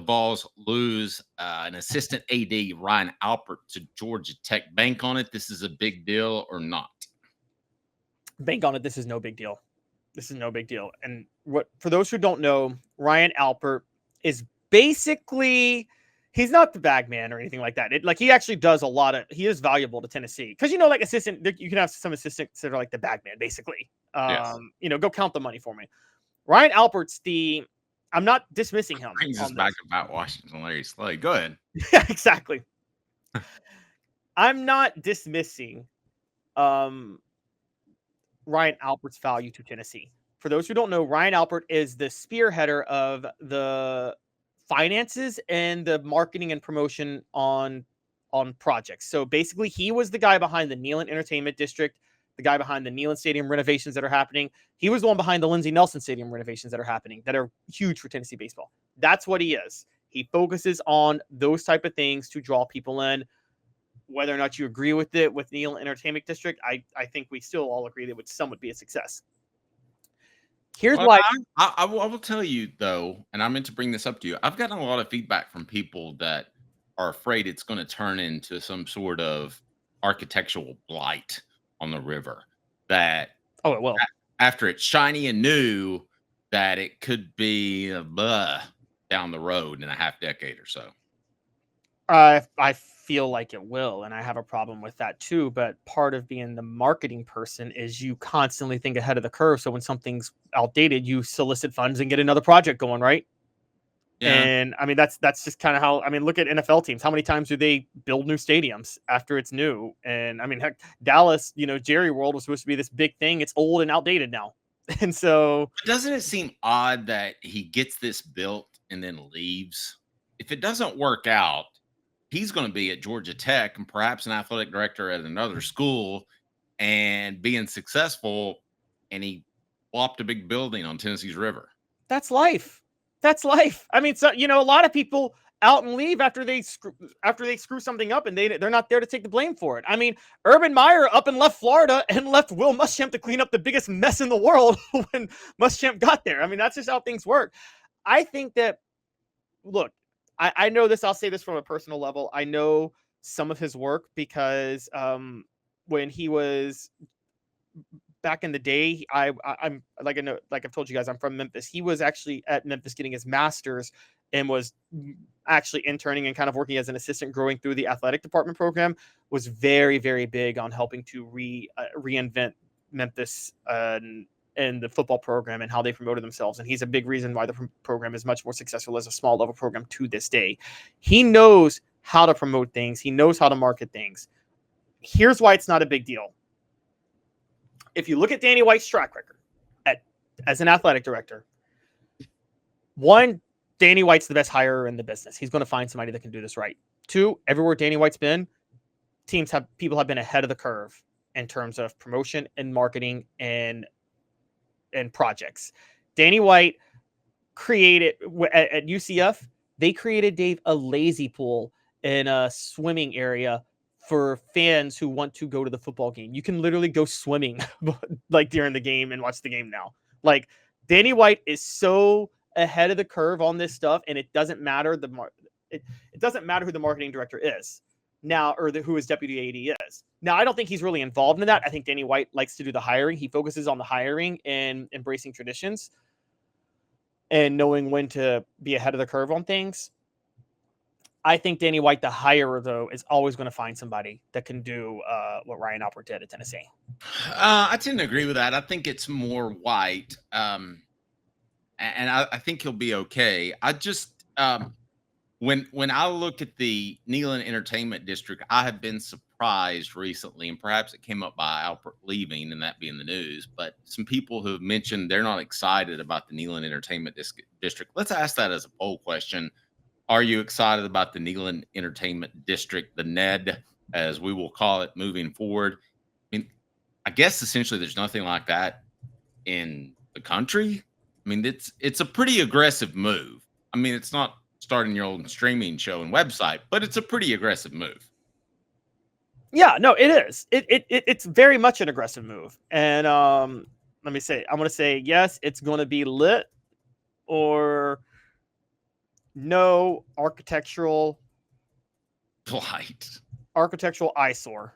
Vols lose an assistant AD, Ryan Alpert, to Georgia Tech. Bank on it. This is a big deal or not? Bank on it. This is no big deal. This is no big deal. And for those who don't know, Ryan Alpert is basically, he's not the bag man or anything like that. He actually does he is valuable to Tennessee. Because, like assistant, you can have some assistants that are like the bag man, basically. Yes. Go count the money for me. Ryan Alpert's I'm not dismissing him. Brings us back about Washington, Larry Slade. Go ahead. Yeah, exactly. I'm not dismissing Ryan Alpert's value to Tennessee. For those who don't know, Ryan Alpert is the spearheader of the finances and the marketing and promotion on projects. So basically, he was the guy behind the Neyland Entertainment District, the guy behind the Neyland Stadium renovations that are happening. He was the one behind the Lindsey Nelson Stadium renovations that are happening, that are huge for Tennessee baseball. That's what he is. He focuses on those type of things to draw people in. Whether or not you agree with it with Neyland Entertainment District, I think we still all agree that some would be a success. Here's why. I will tell you, though, and I meant to bring this up to you. I've gotten a lot of feedback from people that are afraid it's going to turn into some sort of architectural blight on the river. That it will. After it's shiny and new, that it could be down the road in a half decade or so. I feel like it will, and I have a problem with that too. But part of being the marketing person is you constantly think ahead of the curve. So when something's outdated, you solicit funds and get another project going, right? Yeah. And I mean, that's just kind of how, look at NFL teams. How many times do they build new stadiums after it's new? And I mean, heck, Dallas, Jerry World was supposed to be this big thing. It's old and outdated now. And so doesn't it seem odd that he gets this built and then leaves? If it doesn't work out, he's going to be at Georgia Tech and perhaps an athletic director at another school and being successful, and he plopped a big building on Tennessee's river. That's life. That's life. I mean, so, a lot of people out and leave after they screw something up, and they're not there to take the blame for it. I mean, Urban Meyer up and left Florida and left Will Muschamp to clean up the biggest mess in the world when Muschamp got there. I mean, that's just how things work. I think that, look, I know this. I'll say this from a personal level. I know some of his work because when he was back in the day, I'm like I've told you guys, I'm from Memphis. He was actually at Memphis getting his master's and was actually interning and kind of working as an assistant, growing through the athletic department program. Was very, very big on helping to reinvent Memphis and the football program and how they promoted themselves. And he's a big reason why the program is much more successful as a small level program to this day. He knows how to promote things. He knows how to market things. Here's why it's not a big deal. If you look at Danny White's track record as an athletic director, one, Danny White's the best hirer in the business. He's going to find somebody that can do this right. Two, everywhere Danny White's been, people have been ahead of the curve in terms of promotion and marketing and projects. Danny White created at UCF, they created, Dave, a lazy pool in a swimming area for fans who want to go to the football game. You can literally go swimming like during the game and watch the game now. Like, Danny White is so ahead of the curve on this stuff, and it doesn't matter it doesn't matter who the marketing director is now, or who his deputy AD is. Now, I don't think he's really involved in that. I think Danny White likes to do the hiring. He focuses on the hiring and embracing traditions and knowing when to be ahead of the curve on things. I think Danny White, the hirer, though, is always going to find somebody that can do what Ryan Alpert did at Tennessee. I tend to agree with that. I think it's more White, and I think he'll be okay. I just when I look at the Neyland Entertainment District, I have been surprised recently, and perhaps it came up by Alpert leaving and that being the news, but some people who have mentioned they're not excited about the Neyland Entertainment District. Let's ask that as a poll question. Are you excited about the Neyland Entertainment District, the NED, as we will call it moving forward? I mean, I guess essentially there's nothing like that in the country. I mean, it's a pretty aggressive move. I mean, it's not starting your own streaming show and website, but it's a pretty aggressive move. Yeah, no, it is. It's very much an aggressive move. And let me say, I'm going to say, yes, it's going to be lit, or No architectural Blight. eyesore.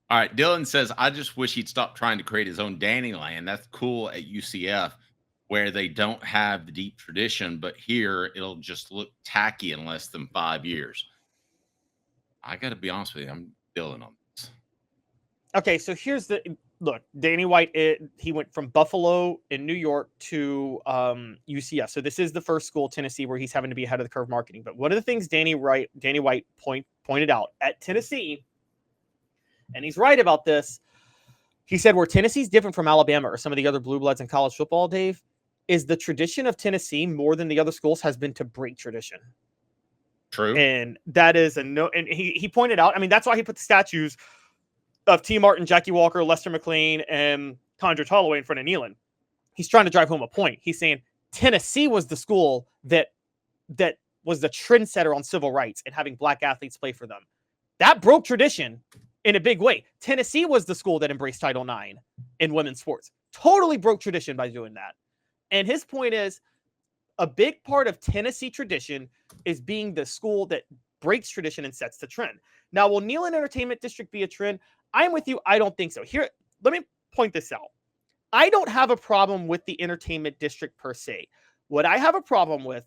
All right. Dylan says, I just wish he'd stop trying to create his own Dannyland. That's cool at UCF where they don't have the deep tradition, but here it'll just look tacky in less than 5 years. I got to be honest with you. I'm Dylan on this. Okay, so here's the look. Danny White, he went from Buffalo in New York to UCF. So this is the first school, Tennessee, where he's having to be ahead of the curve marketing. But one of the things Danny White pointed out at Tennessee, and he's right about this, he said where Tennessee's different from Alabama or some of the other blue bloods in college football, Dave, is the tradition of Tennessee more than the other schools has been to break tradition. True. And that is a no. And he pointed out, I mean, that's why he put the statues of T. Martin, Jackie Walker, Lester McLean, and Condra Holloway in front of Neyland. He's trying to drive home a point. He's saying Tennessee was the school that was the trendsetter on civil rights and having black athletes play for them. That broke tradition in a big way. Tennessee was the school that embraced Title IX in women's sports. Totally broke tradition by doing that. And his point is a big part of Tennessee tradition is being the school that breaks tradition and sets the trend. Now, will Neyland Entertainment District be a trend? I'm with you. I don't think so. Here, let me point this out. I don't have a problem with the entertainment district per se. What I have a problem with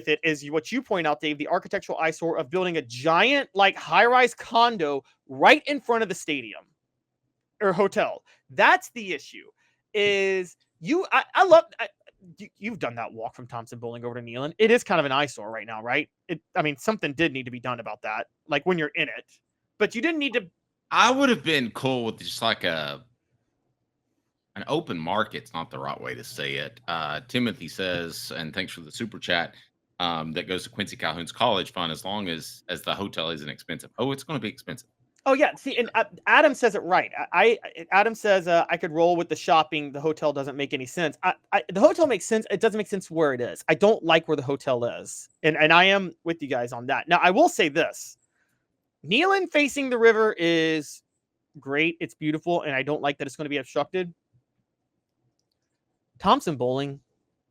it is what you point out, Dave, the architectural eyesore of building a giant, like, high-rise condo right in front of the stadium or hotel. That's the issue. Is you've done that walk from Thompson-Boling over to Neyland. It is kind of an eyesore right now, right? I mean, something did need to be done about that, like when you're in it. But you didn't need to. I would have been cool with just like an open market's not the right way to say it. Timothy says, and thanks for the super chat, that goes to Quincy Calhoun's college fund as long as the hotel isn't expensive. Oh, it's going to be expensive. Oh, yeah. See, and Adam says it right. Adam says I could roll with the shopping. The hotel doesn't make any sense. The hotel makes sense. It doesn't make sense where it is. I don't like where the hotel is. And I am with you guys on that. Now, I will say this. Neyland facing the river is great. It's beautiful. And I don't like that it's going to be obstructed. Thompson-Boling,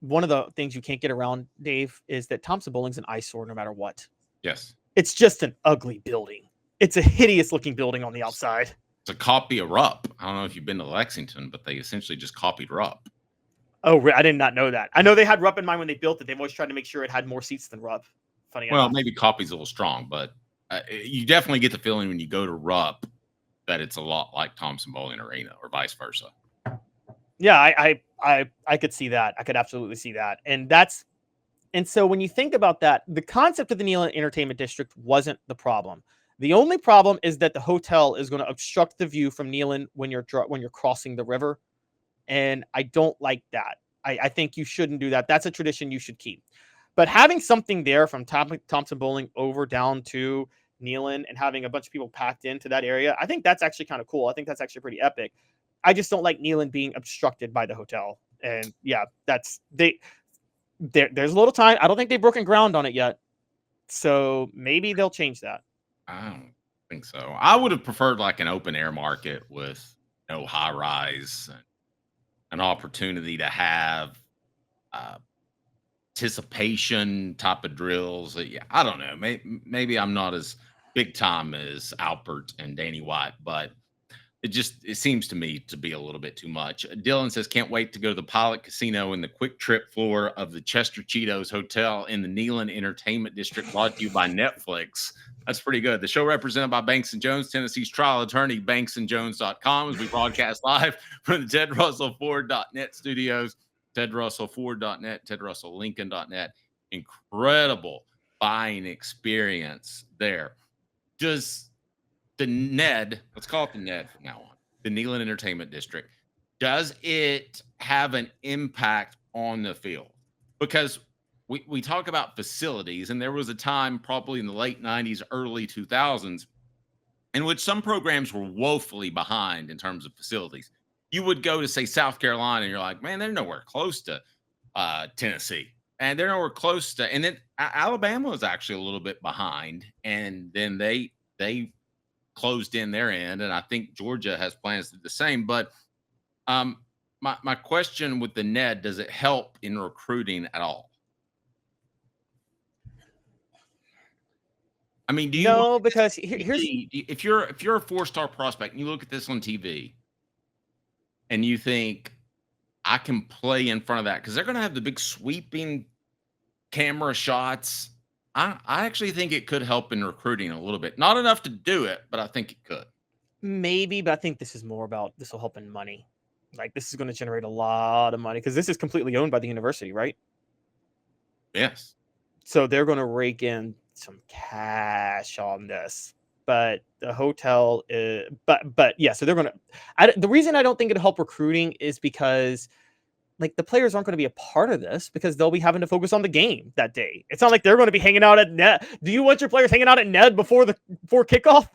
one of the things you can't get around, Dave, is that Thompson-Boling's an eyesore no matter what. Yes. It's just an ugly building. It's a hideous looking building on the outside. It's a copy of Rupp. I don't know if you've been to Lexington, but they essentially just copied Rupp. Oh, I did not know that. I know they had Rupp in mind when they built it. They've always tried to make sure it had more seats than Rupp. Funny enough. Maybe copy's a little strong, but you definitely get the feeling when you go to Rupp that it's a lot like Thompson-Boling Arena or vice versa. Yeah, I could see that. I could absolutely see that. And so when you think about that, the concept of the Neyland Entertainment District wasn't the problem. The only problem is that the hotel is going to obstruct the view from Neyland when you're crossing the river. And I don't like that. I think you shouldn't do that. That's a tradition you should keep. But having something there from Thompson-Boling over down to Neyland and having a bunch of people packed into that area, I think that's actually kind of cool. I think that's actually pretty epic. I just don't like Neyland being obstructed by the hotel. And yeah, there's a little time. I don't think they've broken ground on it yet. So maybe they'll change that. I don't think so. I would have preferred like an open air market with no high rise, and an opportunity to have anticipation type of drills. Yeah, I don't know. Maybe I'm not as big time as Alpert and Danny White, but it seems to me to be a little bit too much. Dylan says, can't wait to go to the Pilot Casino in the quick trip floor of the Chester Cheetos Hotel in the Neyland Entertainment District, brought to you by Netflix. That's pretty good. The show represented by Banks & Jones, Tennessee's trial attorney, banksandjones.com, as we broadcast live from the TedRussellFord.net studios, TedRussellFord.net, TedRussellLincoln.net. Incredible buying experience there. Does the NED, let's call it the NED from now on, the Neyland Entertainment District, does it have an impact on the field? Because we talk about facilities, and there was a time probably in the late 90s, early 2000s, in which some programs were woefully behind in terms of facilities. You would go to, say, South Carolina, and you're like, man, they're nowhere close to Tennessee. And they're nowhere close to, and then Alabama was actually a little bit behind, and then they closed in their end, and I think Georgia has plans to do the same. But my question with the NED, does it help in recruiting at all? I mean, do you look No, at this because on here's TV, if you're a 4-star prospect and you look at this on TV and you think I can play in front of that because they're going to have the big sweeping camera shots. I actually think it could help in recruiting a little bit. Not enough to do it, but I think it could. maybe, but I think this is more about this will help in money. Like this is going to generate a lot of money because this is completely owned by the university, right? Yes. So they're going to rake in some cash on this. But the hotel, but yeah. So they're going to. The reason I don't think it'll help recruiting is because like the players aren't going to be a part of this because they'll be having to focus on the game that day. It's not like they're going to be hanging out at Ned. Do you want your players hanging out at Ned before kickoff?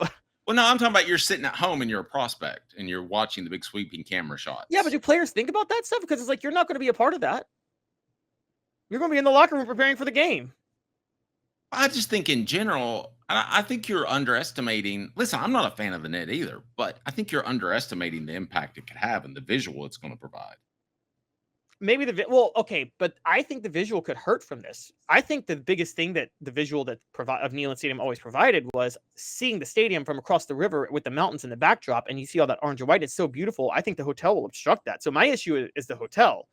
Well, no, I'm talking about you're sitting at home and you're a prospect and you're watching the big sweeping camera shots. Yeah, but do players think about that stuff? Because it's like you're not going to be a part of that. You're going to be in the locker room preparing for the game. I just think in general, I think you're underestimating. Listen, I'm not a fan of the net either, but I think you're underestimating the impact it could have and the visual it's going to provide. Maybe okay, but I think the visual could hurt from this. I think the biggest thing that the visual that of Neyland Stadium always provided was seeing the stadium from across the river with the mountains in the backdrop, and you see all that orange and white. It's so beautiful. I think the hotel will obstruct that. So my issue is the hotel.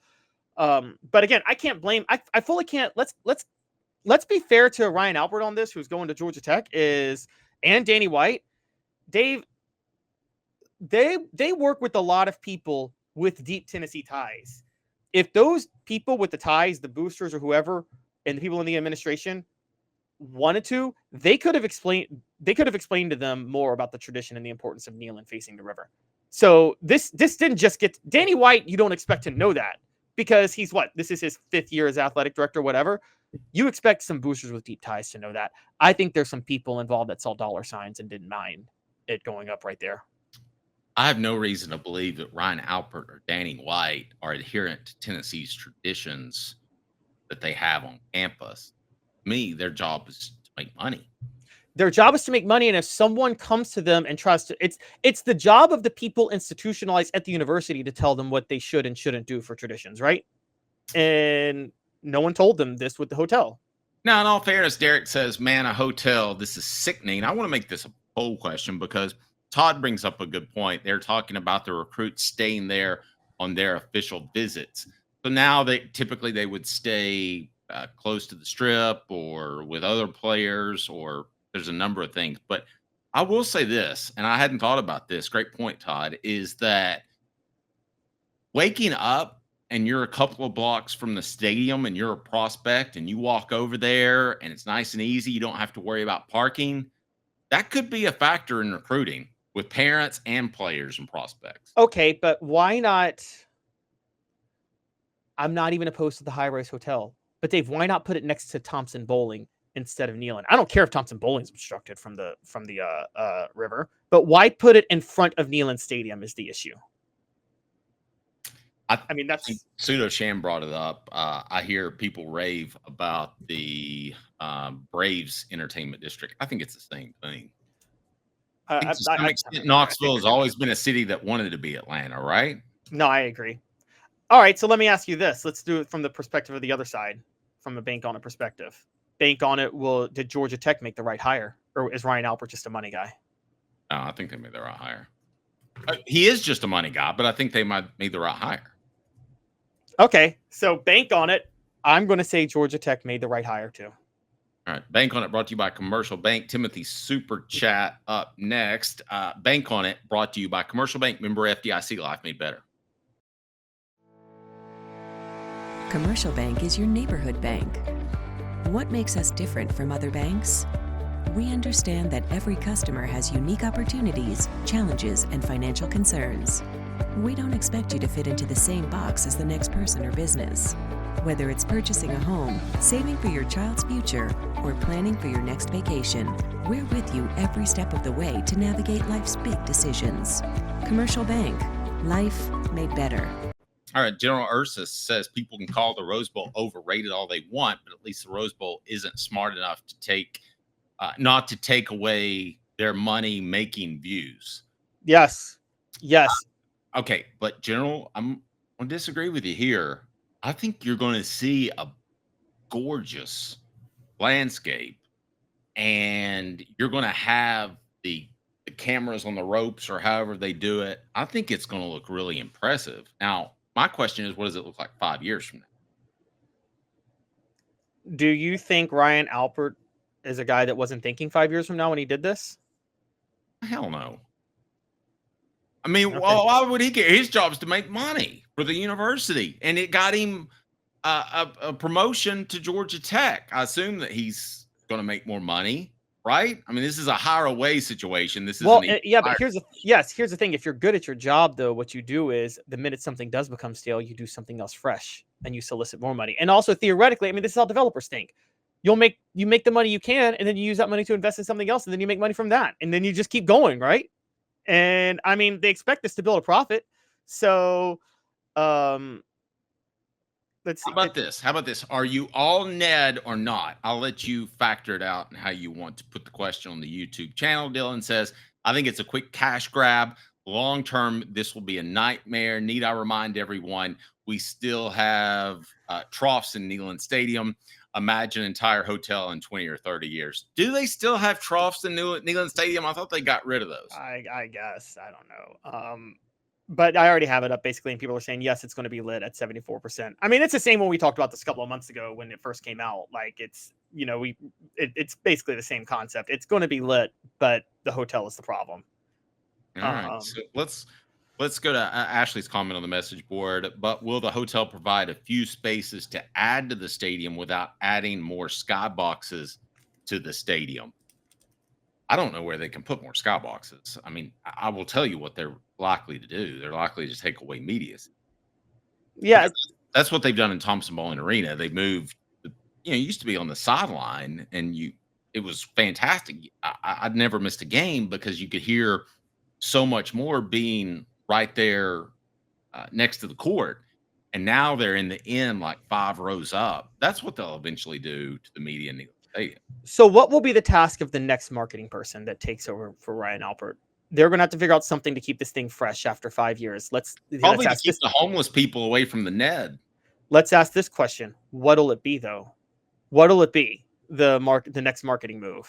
But again, I can't blame. I fully can't. Let's be fair to Ryan Alpert on this, who's going to Georgia Tech, and Danny White. Dave, they work with a lot of people with deep Tennessee ties. If those people with the ties, the boosters or whoever, and the people in the administration wanted to, they could have explained to them more about the tradition and the importance of Neyland facing the river. So this didn't just get Danny White. You don't expect to know that because this is his 5th year as athletic director, whatever. You expect some boosters with deep ties to know that. I think there's some people involved that saw dollar signs and didn't mind it going up right there. I have no reason to believe that Ryan Alpert or Danny White are adherent to Tennessee's traditions that they have on campus. To me, their job is to make money. Their job is to make money, and if someone comes to them and tries to, it's the job of the people institutionalized at the university to tell them what they should and shouldn't do for traditions, right? And no one told them this with the hotel. Now, in all fairness, Derek says, man, a hotel, this is sickening. I want to make this a poll question because Todd brings up a good point. They're talking about the recruits staying there on their official visits. So now they would stay close to the strip or with other players, or there's a number of things. But I will say this, and I hadn't thought about this. Great point, Todd, is that waking up and you're a couple of blocks from the stadium and you're a prospect and you walk over there and it's nice and easy. You don't have to worry about parking. That could be a factor in recruiting with parents and players and prospects. Okay, but why not? I'm not even opposed to the high-rise hotel. But Dave, why not put it next to Thompson-Boling instead of Neyland? I don't care if Thompson-Boling is obstructed from the river, but why put it in front of Neyland Stadium is the issue. I mean, that's Pseudo Sham brought it up. I hear people rave about the Braves Entertainment District. I think it's the same thing. To some extent, Knoxville has always been a city that wanted to be Atlanta, right? No, I agree. All right, so let me ask you this. Let's do it from the perspective of the other side, from a bank on it perspective. Bank on it, did Georgia Tech make the right hire? Or is Ryan Alpert just a money guy? No, I think they made the right hire. He is just a money guy, but I think they might made the right hire. Okay, so bank on it. I'm going to say Georgia Tech made the right hire too. All right, Bank on It brought to you by Commercial Bank. Timothy Super Chat up next. Bank on It brought to you by Commercial Bank. Member FDIC, life made better. Commercial Bank is your neighborhood bank. What makes us different from other banks? We understand that every customer has unique opportunities, challenges, and financial concerns. We don't expect you to fit into the same box as the next person or business. Whether it's purchasing a home, saving for your child's future, or planning for your next vacation, we're with you every step of the way to navigate life's big decisions. Commercial Bank. Life made better. All right, General Ursus says people can call the Rose Bowl overrated all they want, but at least the Rose Bowl isn't smart enough to not to take away their money-making views. Yes. Okay, but General, I'm going to disagree with you here. I think you're going to see a gorgeous landscape and you're going to have the cameras on the ropes or however they do it, I think it's going to look really impressive. Now, my question is, what does it look like 5 years from now? Do you think Ryan Alpert is a guy that wasn't thinking 5 years from now when he did this? Hell no. I mean, well, why would he care? His job is to make money for the university, and it got him a promotion to Georgia Tech. I assume that he's going to make more money, right? I mean, this is a hire away situation. This is but here's the thing. If you're good at your job, though, what you do is the minute something does become stale, you do something else fresh and you solicit more money. And also theoretically, I mean, this is how developers think. You make the money you can, and then you use that money to invest in something else, and then you make money from that, and then you just keep going, right? And I mean, they expect this to build a profit. So, let's see. How about this? Are you all Ned or not? I'll let you factor it out and how you want to put the question on the YouTube channel. Dylan says, I think it's a quick cash grab. Long term, this will be a nightmare. Need I remind everyone, we still have troughs in Neyland Stadium. Imagine an entire hotel in 20 or 30 years. Do they still have troughs in Neyland Stadium? I thought they got rid of those. I guess. I don't know. But I already have it up basically, and people are saying, yes, it's going to be lit at 74%. I mean, it's the same when we talked about this a couple of months ago when it first came out. Like it's basically the same concept. It's going to be lit, but the hotel is the problem. All right. So let's go to Ashley's comment on the message board. But will the hotel provide a few spaces to add to the stadium without adding more skyboxes to the stadium? I don't know where they can put more skyboxes. I mean, I will tell you what they're likely to do. They're likely to take away media. Yeah. That's what they've done in Thompson-Boling Arena. They moved, it used to be on the sideline, and it was fantastic. I'd never missed a game because you could hear so much more being right there next to the court. And now they're in the end, like 5 rows up. That's what they'll eventually do to the media in the stadium. So what will be the task of the next marketing person that takes over for Ryan Alpert? They're going to have to figure out something to keep this thing fresh after 5 years. Let's keep the homeless people away from the Ned. Let's ask this question. What'll it be, though? What'll it be? The next marketing move?